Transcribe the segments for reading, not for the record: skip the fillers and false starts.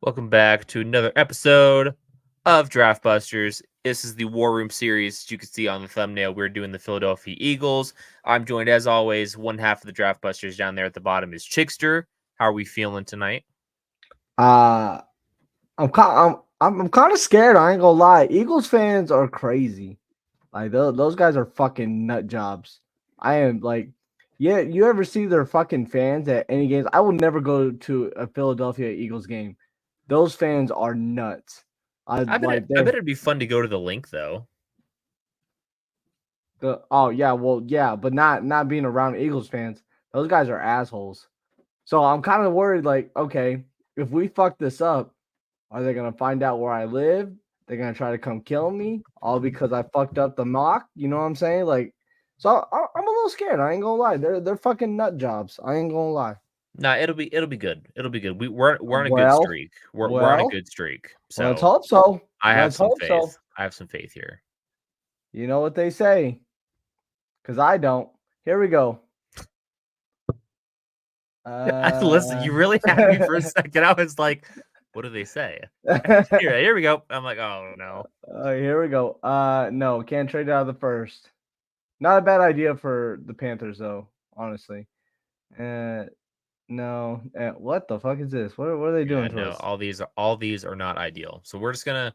Welcome back to another episode of Draft Busters. This is the War Room series. As you can see on the thumbnail, we're doing the Philadelphia Eagles. I'm joined, as always, one half of the Draft Busters down there at the bottom is Chickster. How are we feeling tonight? Uh I'm kind of scared. I ain't gonna lie. Eagles fans are crazy. Like those guys are fucking nut jobs. I am like, yeah. You ever see their fucking fans at any games? I will never go to a Philadelphia Eagles game. Those fans are nuts. I I bet like it, I bet it'd be fun to go to the link though. oh yeah, well yeah, but not being around Eagles fans. Those guys are assholes. So I'm kind of worried. Like, okay, if we fuck this up. Are they gonna find out where I live? They're gonna try to come kill me, all because I fucked up the mock. You know what I'm saying? Like, so I'm a little scared. I ain't gonna lie. They're fucking nut jobs. I ain't gonna lie. Nah, it'll be good. It'll be good. We're on a good Well, streak. We're on a well, good streak. let's So hope so. I have Let's some hope faith. so. I have some faith here. You know what they say, because I don't. Here we go. Listen, you really had me for a second. I was like, what do they say? Here we go. I'm like, oh no. Here we go. No, can't trade out of the first. Not a bad idea for the Panthers, though. Honestly. No. What the fuck is this? What are they doing Yeah, to no, us? all these are not ideal. So we're just gonna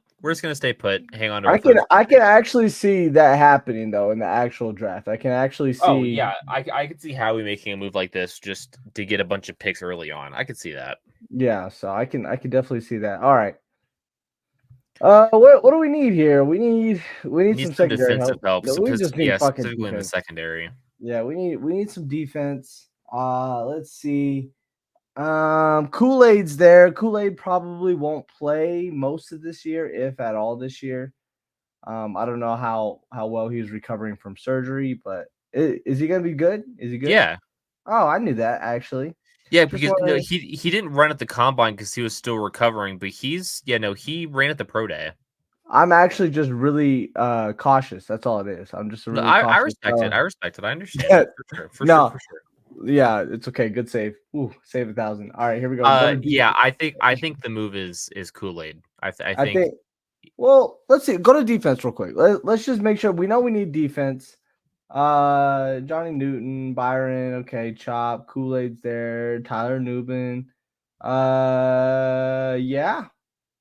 stay put, hang on to our I can first I pick. can actually see that happening though in the actual draft. I can actually see. Oh yeah, I could see Howie making a move like this just to get a bunch of picks early on. I could see that. Yeah, so I can definitely see that. All right. What do we need here? We need Need some some secondary defensive help. help, No, we just need fucking specifically in the defense. secondary. Yeah, we need some defense. Let's see. Kool-Aid's there. Kool-Aid probably won't play most of this year, if at all this year. I don't know how well he's recovering from surgery, but is he gonna be good? Is he good? Yeah. Oh, I knew that actually. Yeah, Just because no, wanted. he didn't run at the combine because he was still recovering, but he ran at the pro day. I'm actually just really cautious. That's all it is. I'm just a No, really I cautious. respect it. I respect it. I understand it for sure. For sure. No, For sure. yeah, it's okay. Good save. Ooh, save 1,000. All right, here we go. Go to deep. Yeah, I think the move is Kool-Aid. I I think think. Well, let's see. Go to defense real quick. Let's just make sure we know we need defense. Johnny Newton, Byron, okay, Chop, Kool-Aid's there, Tyler Nubin.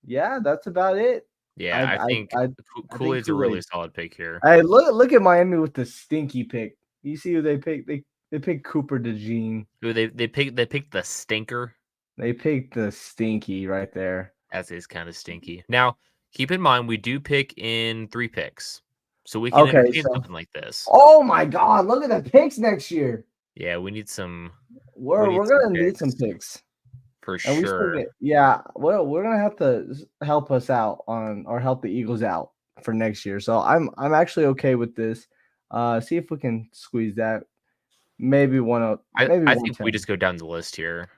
Yeah, that's about it. yeah, I I I think I, I think Kool-Aid's a really Kool-Aid. solid pick here. Hey, look at Miami with the stinky pick. You see who they picked? They picked Cooper DeJean. Who they picked the stinker. They picked the stinky right there. As is kind of stinky. Now, keep in mind we do pick in 3 picks. So we can Okay, entertain so something like this. oh my god, look at the picks next year. Yeah, we need some We're gonna need some picks picks. for And we still sure. get, yeah. Well, we're gonna have to help us out on, or help the Eagles out for next year. So I'm actually okay with this. See if we can squeeze that. Maybe maybe I think we 110. just go down the list here.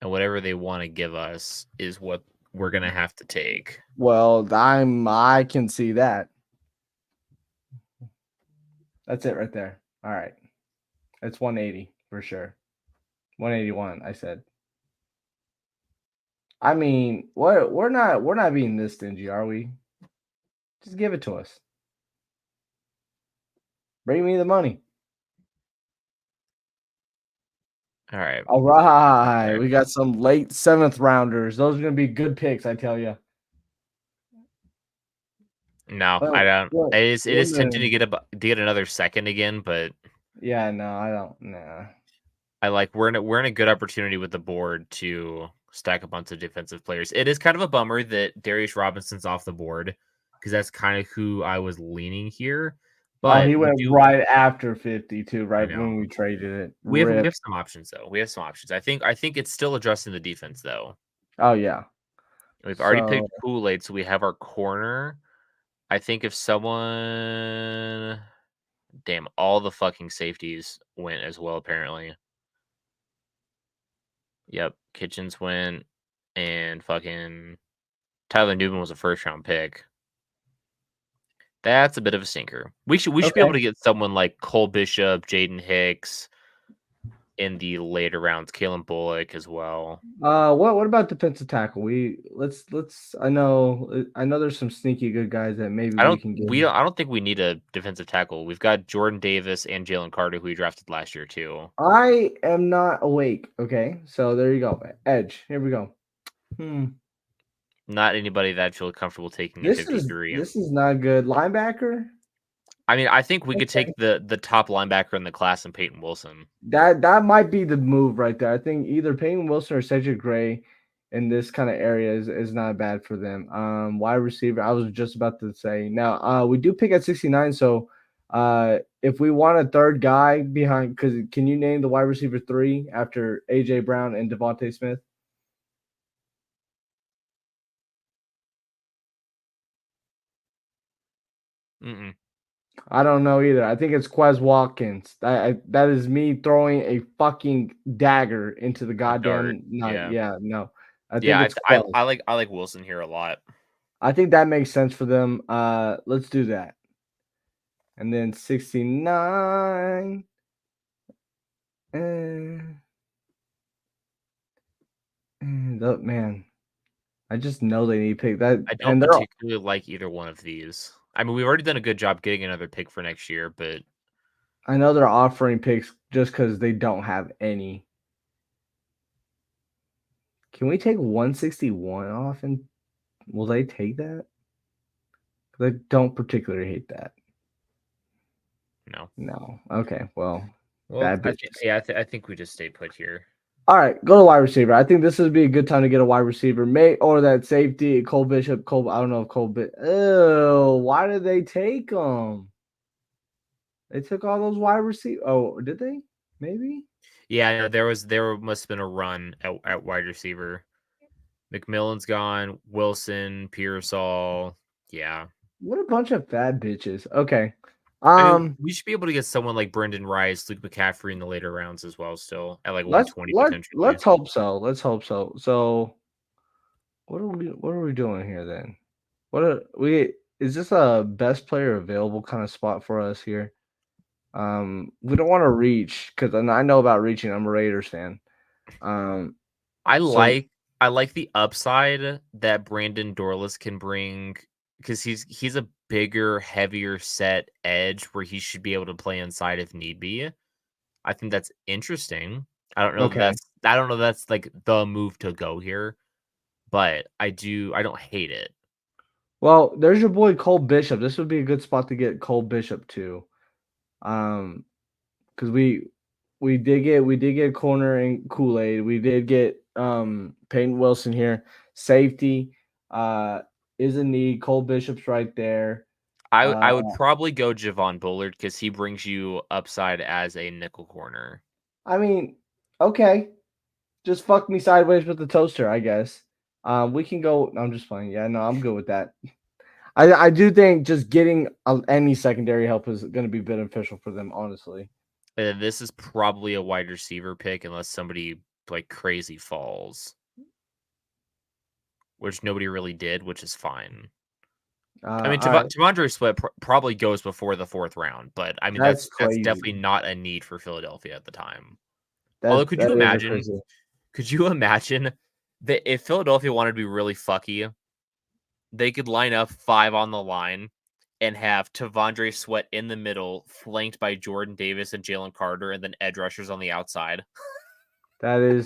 And whatever they want to give us is what we're gonna have to take. Well, I can see that. That's it right there. All right, it's 180 for sure. 181. I said. I mean, we're not being this stingy, are we? Just give it to us. Bring me the money. All right. All right, we got some late 7th rounders. Those are gonna be good picks, I tell you. No, Well, I don't. well, It is tempting to get another second again, but yeah, no, I don't. Nah. I like we're in a good opportunity with the board to stack a bunch of defensive players. It is kind of a bummer that Darius Robinson's off the board because that's kind of who I was leaning here. Oh, But he went right after 52, I right know when we traded it. we Rip. have some options though. We have some options. I think it's still addressing the defense though. Oh yeah. We've already So picked Kool-Aid, so we have our corner. I think if someone, damn, all the fucking safeties went as well. Apparently, yep, Kitchens went, and fucking Tyler Newman was a first round pick. That's a bit of a stinker. We should be able okay. to get someone like Cole Bishop, Jaden Hicks, in the later rounds. Kalen Bullock as well. What about defensive tackle? Let's. I know there's some sneaky good guys that maybe we can get. I don't think we need a defensive tackle. We've got Jordan Davis and Jalen Carter, who we drafted last year too. I am not awake. Okay, so there you go. Edge. Here we go. Not anybody that I feel comfortable taking in This is 53. this is not good. Linebacker. I mean, I think we could Okay. take the top linebacker in the class and Peyton Wilson. That might be the move right there. I think either Peyton Wilson or Cedric Gray in this kind of area is not bad for them. Wide receiver, I was just about to say. Now, we do pick at 69, so if we want a third guy behind, because can you name the wide receiver 3 after AJ Brown and Devontae Smith? Mm-mm. I don't know either. I think it's Quez Watkins. That is me throwing a fucking dagger into the A dart. goddamn night. Yeah. Yeah, no. I think Yeah, it's Quez. I like Wilson here a lot. I think that makes sense for them. Let's do that. And then 69. Man, I just know they need to pick that. I don't And particularly like either one of these. I mean, we've already done a good job getting another pick for next year, but I know they're offering picks just because they don't have any. Can we take 161 off and will they take that? Because I don't particularly hate that. no. No. Okay. Well, Well, bad bitches. I think we just stay put here. All right, go to wide receiver. I think this would be a good time to get a wide receiver. Or that safety, Cole Bishop. I don't know if Cole Bishop. Ew, why did they take him? They took all those wide receivers. Oh, did they? Maybe. Yeah, no, there must have been a run at wide receiver. McMillan's gone. Wilson, Pearsall. Yeah. What a bunch of fat bitches. Okay. I mean, we should be able to get someone like Brendan Rice, Luke McCaffrey in the later rounds as well, still at like 120 potentially. let's hope so. Let's hope so. So what are we doing here then? Is this a best player available kind of spot for us here? We don't want to reach because I know about reaching. I'm a Raiders fan. I So like the upside that Brandon Dorlus can bring because he's a bigger, heavier set edge where he should be able to play inside if need be. I think that's interesting. okay. I don't know that's like the move to go here, but I don't hate it. Well, there's your boy Cole Bishop. This would be a good spot to get Cole Bishop too. Because we did get corner and Kool-Aid. We did get Peyton Wilson here. Safety is a need. Cole Bishop's right there. I would probably go Javon Bullard because he brings you upside as a nickel corner. I mean, okay. Just fuck me sideways with the toaster, I guess. We can go. I'm just playing. Yeah, no, I'm good with that. I do think just getting any secondary help is going to be beneficial for them, honestly. And this is probably a wide receiver pick unless somebody like crazy falls, which nobody really did, which is fine. I mean, All right. T'Vondre Sweat probably goes before the 4th round, but I mean That's that's crazy. definitely not a need for Philadelphia at the time. Although, That is crazy. could you imagine that if Philadelphia wanted to be really fucky, they could line up 5 on the line and have T'Vondre Sweat in the middle, flanked by Jordan Davis and Jalen Carter, and then edge rushers on the outside. That is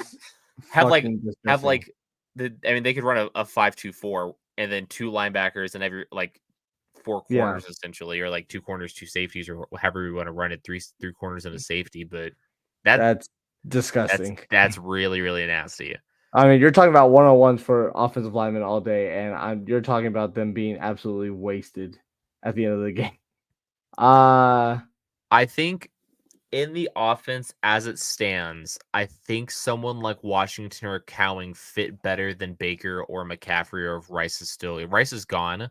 have disgusting. like I mean, they could run a 5-2-4 and then 2 linebackers and every like 4 corners essentially, or like 2 corners, 2 safeties, or however we want to run it, three corners and a safety. But that's disgusting. That's really, really nasty. I mean, you're talking about 1-on-1s for offensive linemen all day, and you're talking about them being absolutely wasted at the end of the game. I think in the offense as it stands, I think someone like Washington or Cowing fit better than Baker or McCaffrey, or if Rice is still. Rice is gone.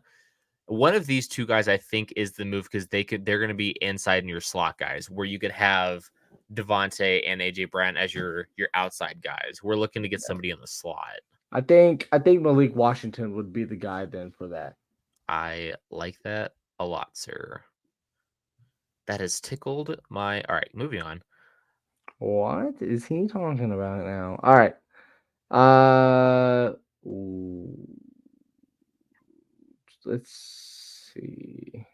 One of these two guys, I think, is the move because they're going to be inside in your slot guys, where you could have Devontae and AJ Brown as your outside guys. We're looking to get somebody in the slot. I think Malik Washington would be the guy then for that. I like that a lot, sir. That has tickled my. All right, moving on. What is he talking about now? All right. Uh, ooh, let's see.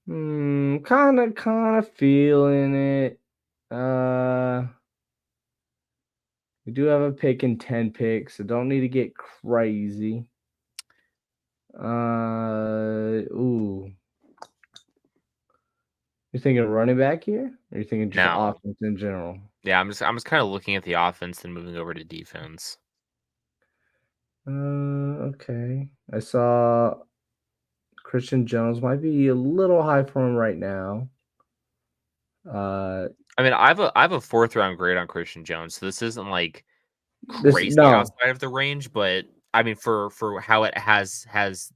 Kind of feeling it. Uh, we do have a pick in 10 picks, so don't need to get crazy. Ooh. You thinking running back here? Or you thinking just No. offense in general? Yeah, I'm just kind of looking at the offense and moving over to defense. Okay. I saw Christian Jones might be a little high for him right now. Uh, I mean, I have a fourth round grade on Christian Jones, so this isn't like this crazy no, outside of the range, but I mean for how it has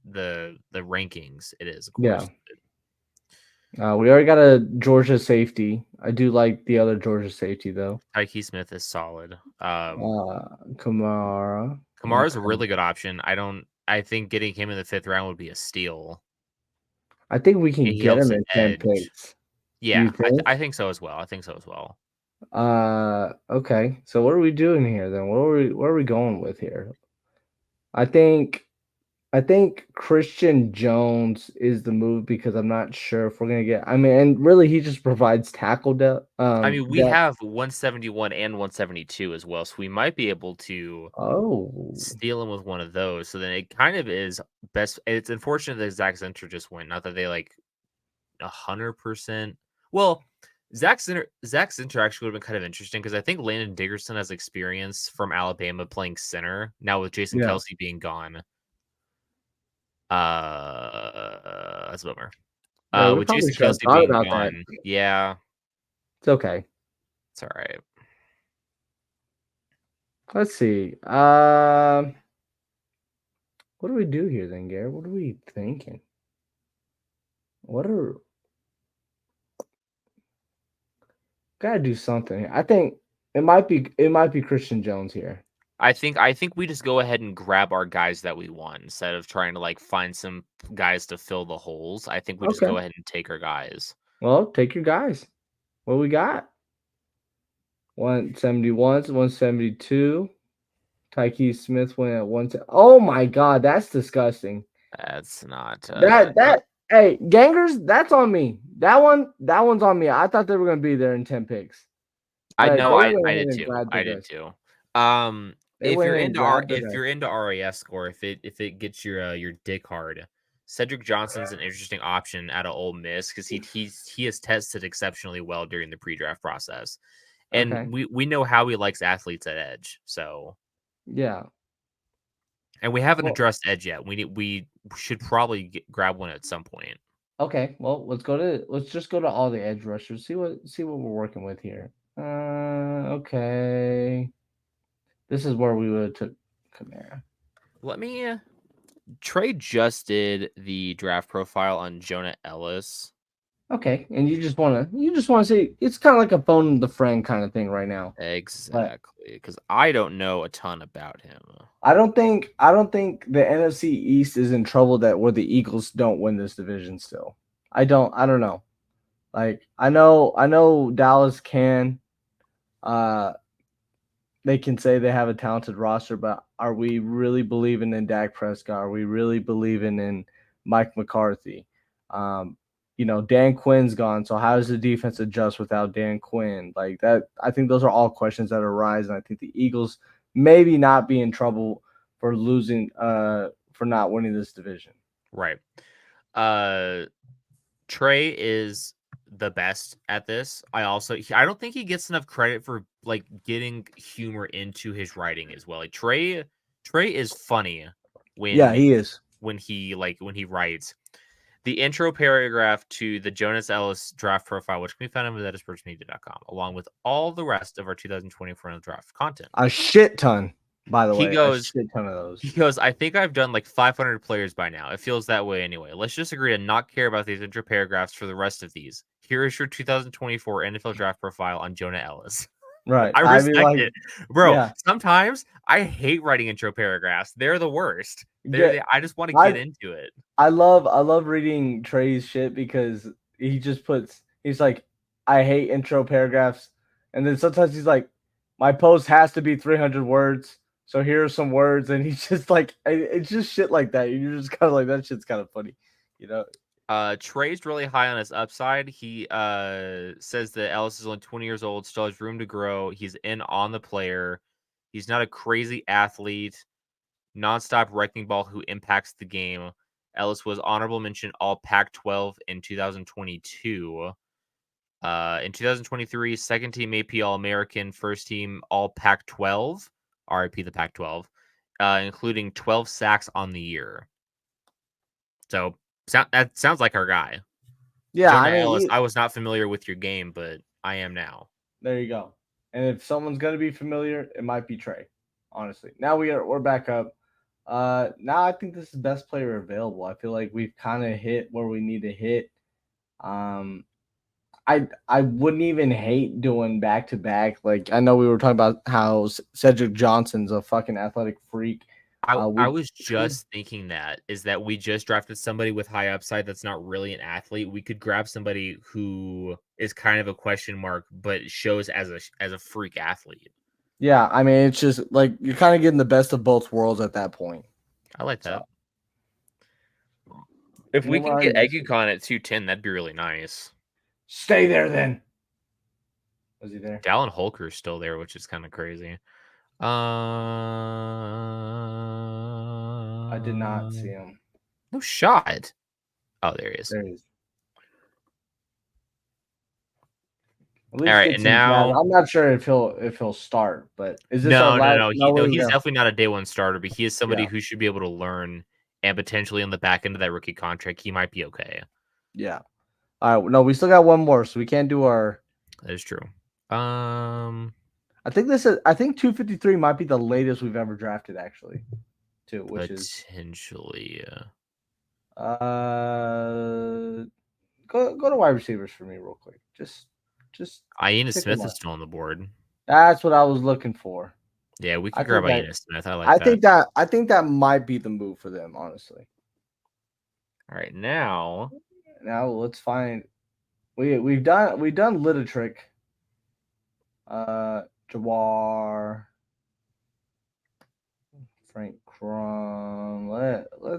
the rankings, it is, of yeah. course. We already got a Georgia safety. I do like the other Georgia safety though. Tyke Smith is solid. Kamara. Kamara's a really good option. I think getting him in the fifth round would be a steal. I think we can He get helps him the in 10 edge. picks. You Yeah, think? I think so as well. I think so as well. Okay. So what are we doing here then? Where are we going with here? I think I think Christian Jones is the move because I'm not sure if we're gonna get. I mean, and really, he just provides tackle I mean, we depth. have 171 and 172 as well, so we might be able to Oh, steal him with one of those. So then it kind of is best. It's unfortunate that Zach Zinter just went. Not that they like 100%. Well, Zach Zinter actually would have been kind of interesting because I think Landon Dickerson has experience from Alabama playing center. Now with Jason yeah. Kelsey being gone, that's a bummer. Yeah, we With probably Jason should have Kelsey thought being about that. gone, yeah, It's okay. it's all right. Let's see. What do we do here then, Gary? What are we thinking? What are gotta do something here. I think it might be Christian Jones here. I think we just go ahead and grab our guys that we want instead of trying to like find some guys to fill the holes. I think we just Okay. go ahead and take our guys. Well, take your guys. What we got? 171, 172. Tyke Smith went at one. Oh my God, that's disgusting. That's not Hey, Gangers, that's on me. That one's on me. I thought they were gonna be there in 10 picks. I But know they I went in did and too. grabbed the I did best. too. They went in and grabbed the If best. you're into RAS score, if it gets your dick hard, Cedric Johnson's an interesting option out of Ole Miss because he has tested exceptionally well during the pre-draft process. And Okay. we know how he likes athletes at edge. So Yeah. and we haven't Well, addressed edge yet. We should probably grab one at some point. okay. Well, let's just go to all the edge rushers. See what we're working with here. Okay. This is where we would have took Kamara. Let me Trey just did the draft profile on Jonah Ellis. Okay, and you just wanna see it's kinda like a phone the friend kind of thing right now. But Exactly, because I don't know a ton about him. I don't think the NFC East is in trouble that where the Eagles don't win this division still. I don't know. Like I know Dallas can uh they can say they have a talented roster, but are we really believing in Dak Prescott? Are we really believing in Mike McCarthy? Um, Dan Quinn's gone, so how does the defense adjust without Dan Quinn? Like that, I think those are all questions that arise, and I think the Eagles maybe not be in trouble for losing, for not winning this division. Right. Uh, Trey is the best at this. I don't think he gets enough credit for like getting humor into his writing as well. Like Trey is funny Yeah, when he is. when he writes. The intro paragraph to the Jonas Ellis draft profile, which can be found on thatisperchmedia.com, along with all the rest of our 2024 draft content. A shit ton, by the He way, a goes, shit ton of those. he goes, I think I've done like 500 players by now. It feels that way anyway. Let's just agree to not care about these intro paragraphs for the rest of these. Here is your 2024 NFL draft profile on Jonah Ellis. Right. I I mean, respect like, it. Bro, yeah. sometimes I hate writing intro paragraphs. They're the worst. Get I just want to get I into it. I love reading Trey's shit because he's like, I hate intro paragraphs. And then sometimes he's like, my post has to be 300 words. So here are some words. And he's just like, it's just shit like that. You're just kind of like, that shit's kind of funny, you know? Trey's really high on his upside. He says that Ellis is only 20 years old, still has room to grow. He's in on the player. He's not a crazy athlete, nonstop wrecking ball who impacts the game. Ellis was honorable mention all Pac-12 in 2022. In 2023, second team AP All-American, first team all Pac-12, RIP the Pac-12, including 12 sacks on the year. So that sounds like our guy. Yeah, Jonah I mean, Ellis, I was not familiar with your game, but I am now. there you go. And if someone's gonna be familiar, it might be Trey. Honestly, now we're back up. Now I think this is best player available. I feel like we've kind of hit where we need to hit. Um, I wouldn't even hate doing back to back. Like I know we were talking about how Cedric Johnson's a fucking athletic freak. I was just thinking that we just drafted somebody with high upside that's not really an athlete. We could grab somebody who is kind of a question mark, but shows as a freak athlete. Yeah, I mean it's just like you're kind of getting the best of both worlds at that point. I like that. So, if we can get Egukon Egukon at 210, that'd be really nice. Stay there then. Was he there? Dallin Holker's still there, which is kind of crazy. I did not see him. No shot. Oh, there he is. There he is. All right, and now I'm not sure if he'll start, but is this no. He's definitely not a day one starter, but he is somebody who should be able to learn and potentially on the back end of that rookie contract, he might be okay. Yeah. All right. No, we still got one more, so we can't do our. That is true. I think 253 might be the latest we've ever drafted, actually. Too, which potentially. Go to wide receivers for me real quick. Just Aina Smith is still on the board. That's what I was looking for. Yeah, we could grab Aina Smith. I think that might be the move for them, honestly. All right, now let's find. We've done Little Jawar, Frank Crum.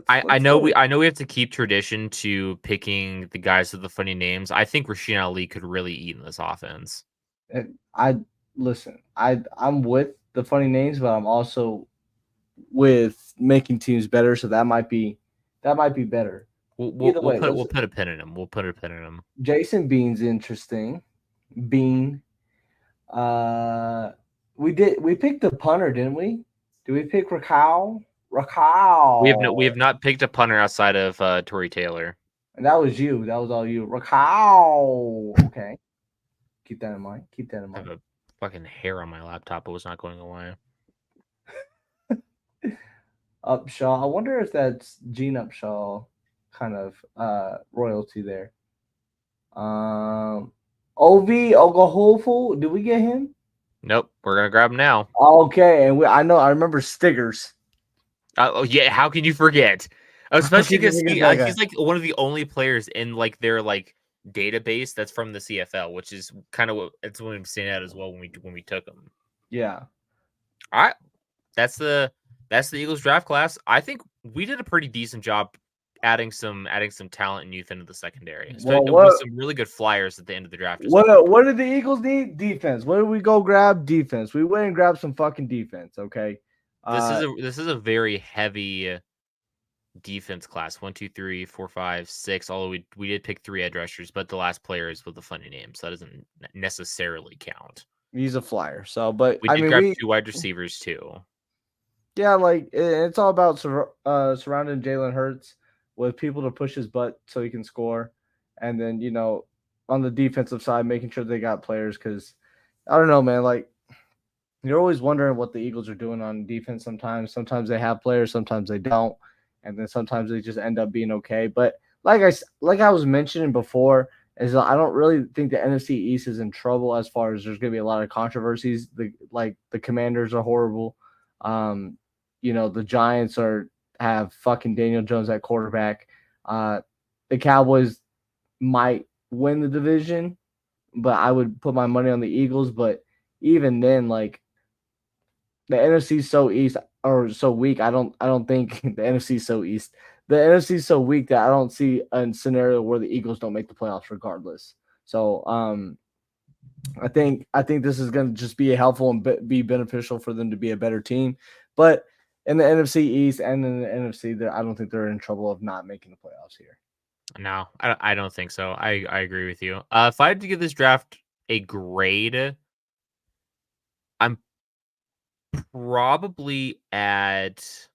I know we have to keep tradition to picking the guys with the funny names. I think Rasheen Ali could really eat in this offense. I'm with the funny names, but I'm also with making teams better. So that might be better. We'll put a pin in him. We'll put a pin in him. Jason Bean's interesting. Bean. We picked a punter, didn't we? Did we pick Raquel? We have not picked a punter outside of Tory Taylor. And that was you. That was all you. Raquel. Okay. Keep that in mind. I have a fucking hair on my laptop. It was not going away. Upshaw. I wonder if that's Gene Upshaw kind of royalty there. Ovi Ogahofu. Did we get him? Nope. We're gonna grab him now. Okay, and I remember Stiggers. Oh yeah, how can you forget? Especially because he's like one of the only players in like their like database that's from the CFL, which is kind of what it's what I'm saying out as well when we took him. Yeah. All right. That's the Eagles draft class. I think we did a pretty decent job adding some talent and youth into the secondary. So with some really good flyers at the end of the draft. What did the Eagles need? Defense. Where did we go grab? Defense. We went and grabbed some fucking defense. Okay. This is a very heavy defense class. 1, 2, 3, 4, 5, 6. Although we did pick 3 edge rushers, but the last player is with a funny name, so that doesn't necessarily count. He's a flyer. So, but we did grab 2 wide receivers too. Yeah, like it's all about surrounding Jalen Hurts with people to push his butt so he can score, and then on the defensive side, making sure they got players. Because I don't know, man. Like you're always wondering what the Eagles are doing on defense. Sometimes they have players, sometimes they don't, and then sometimes they just end up being okay. But like I was mentioning before, is I don't really think the NFC East is in trouble as far as there's going to be a lot of controversies. The Commanders are horrible. The Giants have fucking Daniel Jones at quarterback. The Cowboys might win the division, but I would put my money on the Eagles. But even then, like the NFC is so east or so weak. I don't think the NFC is so east. The NFC is so weak that I don't see a scenario where the Eagles don't make the playoffs regardless. So I think this is going to just be helpful and be beneficial for them to be a better team. But in the NFC East and in the NFC, I don't think they're in trouble of not making the playoffs here. No, I don't think so. I agree with you. If I had to give this draft a grade, I'm probably at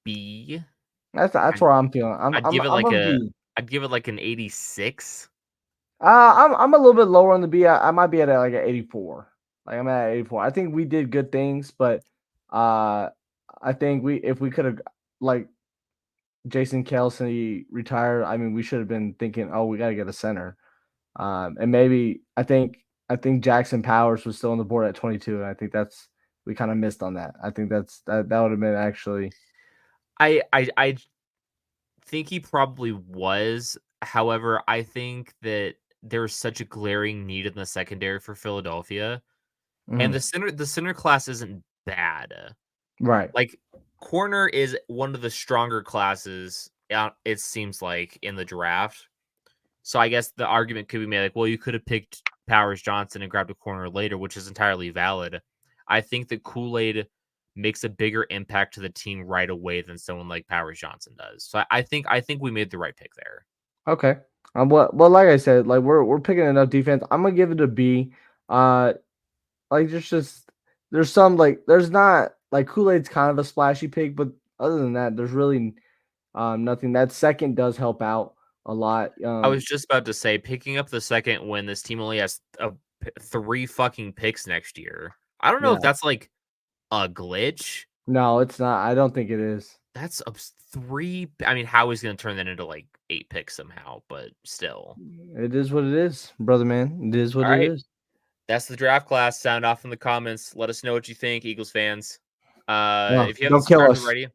B. That's I'd, where I'm feeling. I'm I'd I'm give it I'm like a B. an 86. I'm a little bit lower on the B. I might be at like an 84. Like I'm at 84. I think we did good things, but uh, I think if we could have like Jason Kelsey retired, I mean we should have been thinking, oh, we got to get a center. And maybe I think Jackson Powers was still on the board at 22, and I think we kind of missed on that. I think that would have been actually I think he probably was. However, I think that there's such a glaring need in the secondary for Philadelphia, and mhm, the center class isn't bad. right. Like, corner is one of the stronger classes, it seems like, in the draft. So I guess the argument could be made like, well, you could have picked Powers Johnson and grabbed a corner later, which is entirely valid. I think that Kool-Aid makes a bigger impact to the team right away than someone like Powers Johnson does. So I think we made the right pick there. Okay. Well, like I said, like we're picking enough defense. I'm gonna give it a B. Uh, like there's some like there's not like Kool-Aid's kind of a splashy pick, but other than that, there's really nothing. That second does help out a lot. I was just about to say, picking up the second when this team only has 3 fucking picks next year. I don't know if Yeah. that's like a glitch. No, it's not. I don't think it is. That's 3. I mean, how he's going to turn that into like 8 picks somehow, but still. It is what it is, brother man. It is what All it right. is. That's the draft class. Sound off in the comments. Let us know what you think, Eagles fans. No, If you haven't don't kill subscribed us. already,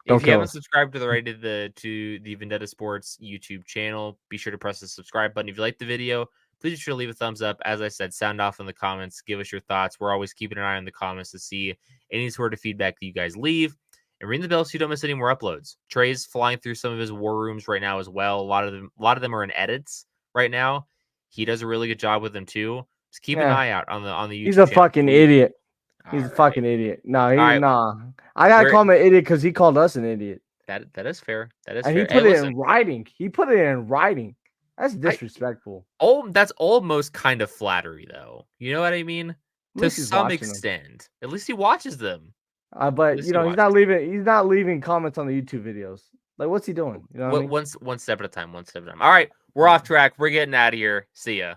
Don't if you kill haven't us. subscribed already to the Vendetta Sports YouTube channel, be sure to press the subscribe button. If you like the video, please be sure to leave a thumbs up. As I said, sound off in the comments. Give us your thoughts. We're always keeping an eye on the comments to see any sort of feedback that you guys leave. And ring the bell so you don't miss any more uploads. Trey's flying through some of his war rooms right now as well. A lot of them are in edits right now. He does a really good job with them too. Just keep an Yeah, eye out on the he's YouTube a channel. fucking idiot. All He's a right. fucking idiot. No, All right. nah. I gotta We're call him an idiot because he called us an idiot. that is fair. That is And he fair. Hey, put it listen. in writing. He put it in writing. That's I disrespectful. that's almost kind of flattery though. You know what I mean? At To least he's some watching them. extent. At least he watches them. At But least he he's watches. not leaving. He's not leaving comments on the YouTube videos. Like, what's he doing? You know what I mean? One step at a time. One step at a time. All right, we're off track. We're getting out of here. See ya.